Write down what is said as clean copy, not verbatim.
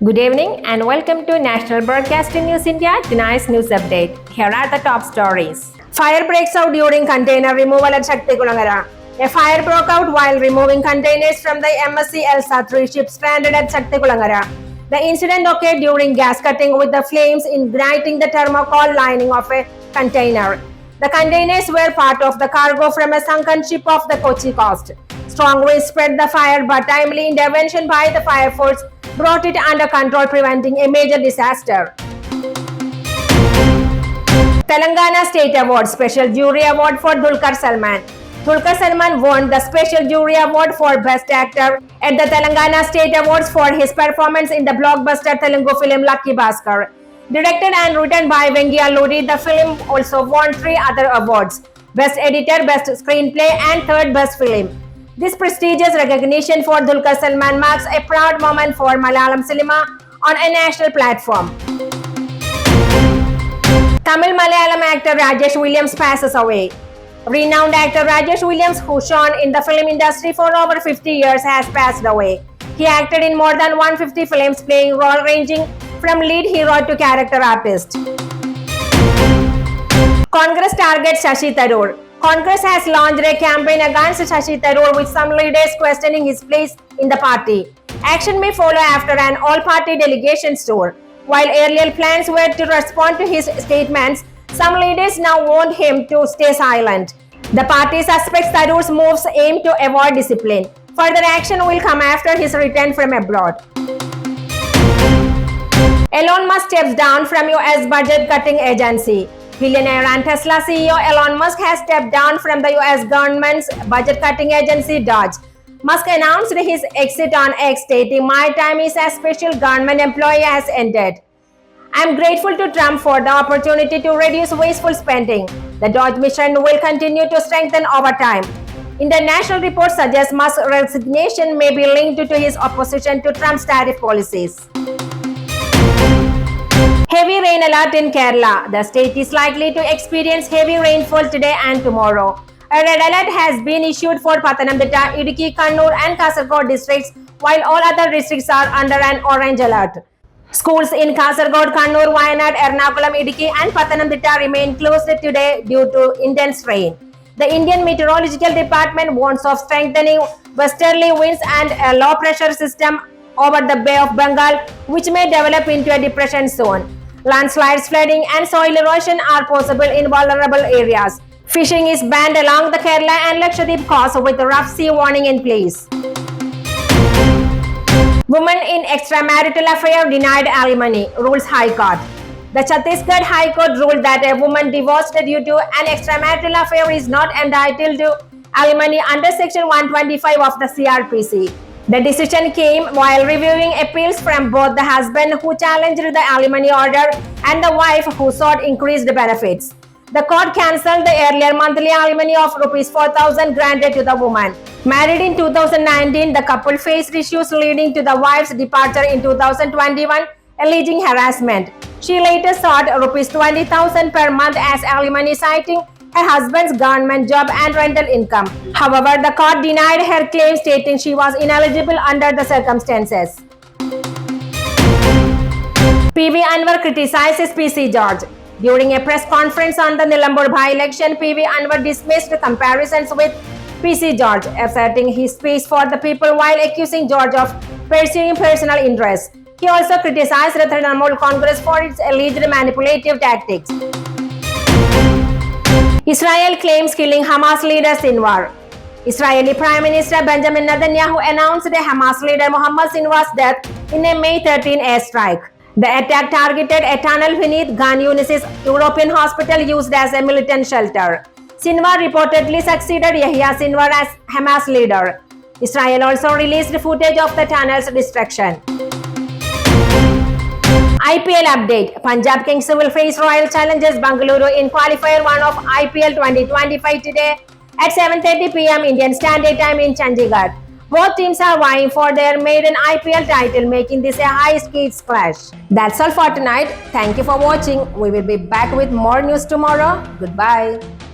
Good evening and welcome to National Broadcasting News India, tonight's news update. Here are the top stories. Fire breaks out during container removal at Shaktikulangara. A fire broke out while removing containers from the MSC Elsa 3 ship stranded at Shaktikulangara. The incident occurred during gas cutting with the flames igniting the thermocol lining of a container. The containers were part of the cargo from a sunken ship off the Kochi coast. Strong winds spread the fire, but timely intervention by the fire force brought it under control, preventing a major disaster. Telangana State Award Special Jury Award for Dulquer Salman. Dulquer Salman won the Special Jury Award for Best Actor at the Telangana State Awards for his performance in the blockbuster Telugu film Lucky Bhaskar. Directed and written by Vengi Alluri, the film also won 3 other awards: Best Editor, Best Screenplay, and Third Best Film. This prestigious recognition for Dulquer Salman marks a proud moment for Malayalam cinema on a national platform. Tamil Malayalam actor Rajesh Williams passes away. Renowned actor Rajesh Williams, who shone in the film industry for over 50 years, has passed away. He acted in more than 150 films, playing roles ranging from lead hero to character artist. Congress targets Shashi Tharoor. Congress has launched a campaign against Shashi Tharoor, with some leaders questioning his place in the party. Action may follow after an all-party delegation's tour. While earlier plans were to respond to his statements, some leaders now want him to stay silent. The party suspects Tharoor's moves aim to avoid discipline. Further action will come after his return from abroad. Elon Musk steps down from US budget-cutting agency. Billionaire and Tesla CEO Elon Musk has stepped down from the US government's budget-cutting agency DOGE. Musk announced his exit on X, stating, "My time as special government employee has ended. I'm grateful to Trump for the opportunity to reduce wasteful spending. The DOGE mission will continue to strengthen over time." International reports suggest Musk's resignation may be linked to his opposition to Trump's tariff policies. Heavy rain alert in Kerala. The state is likely to experience heavy rainfall today and tomorrow. A red alert has been issued for Pathanamthitta, Idukki, Kannur and Kasaragod districts, while all other districts are under an orange alert. Schools in Kasaragod, Kannur, Wayanad, Ernakulam, Idukki and Pathanamthitta remain closed today due to intense rain. The Indian Meteorological Department warns of strengthening westerly winds and a low pressure system over the Bay of Bengal, which may develop into a depression zone. Landslides, flooding and soil erosion are possible in vulnerable areas. Fishing is banned along the Kerala and Lakshadweep coast with a rough sea warning in place. Woman in extramarital affair denied alimony, rules High Court. The Chhattisgarh High Court ruled that a woman divorced due to an extramarital affair is not entitled to alimony under Section 125 of the CRPC. The decision came while reviewing appeals from both the husband, who challenged the alimony order, and the wife, who sought increased benefits. The court cancelled the earlier monthly alimony of Rs 4,000 granted to the woman. Married in 2019, the couple faced issues leading to the wife's departure in 2021, alleging harassment. She later sought Rs 20,000 per month as alimony, citing her husband's government job and rental income. However, the court denied her claim, stating she was ineligible under the circumstances. PV Anwar criticizes PC George. During a press conference on the Nilambur by-election, PV Anwar dismissed comparisons with PC George, asserting his speech for the people while accusing George of pursuing personal interests. He also criticized the Trinamool Congress for its alleged manipulative tactics. Israel claims killing Hamas leader Sinwar. Israeli Prime Minister Benjamin Netanyahu announced Hamas leader Mohammed Sinwar's death in a May 13 airstrike. The attack targeted a tunnel beneath Khan Yunis's European hospital used as a militant shelter. Sinwar reportedly succeeded Yahya Sinwar as Hamas leader. Israel also released footage of the tunnel's destruction. IPL update. Punjab Kings will face Royal Challengers Bengaluru in Qualifier 1 of IPL 2025 today at 7:30 p.m. Indian Standard Time in Chandigarh. Both teams are vying for their maiden IPL title, making this a high-stakes clash. That's all for tonight. Thank you for watching. We will be back with more news tomorrow. Goodbye.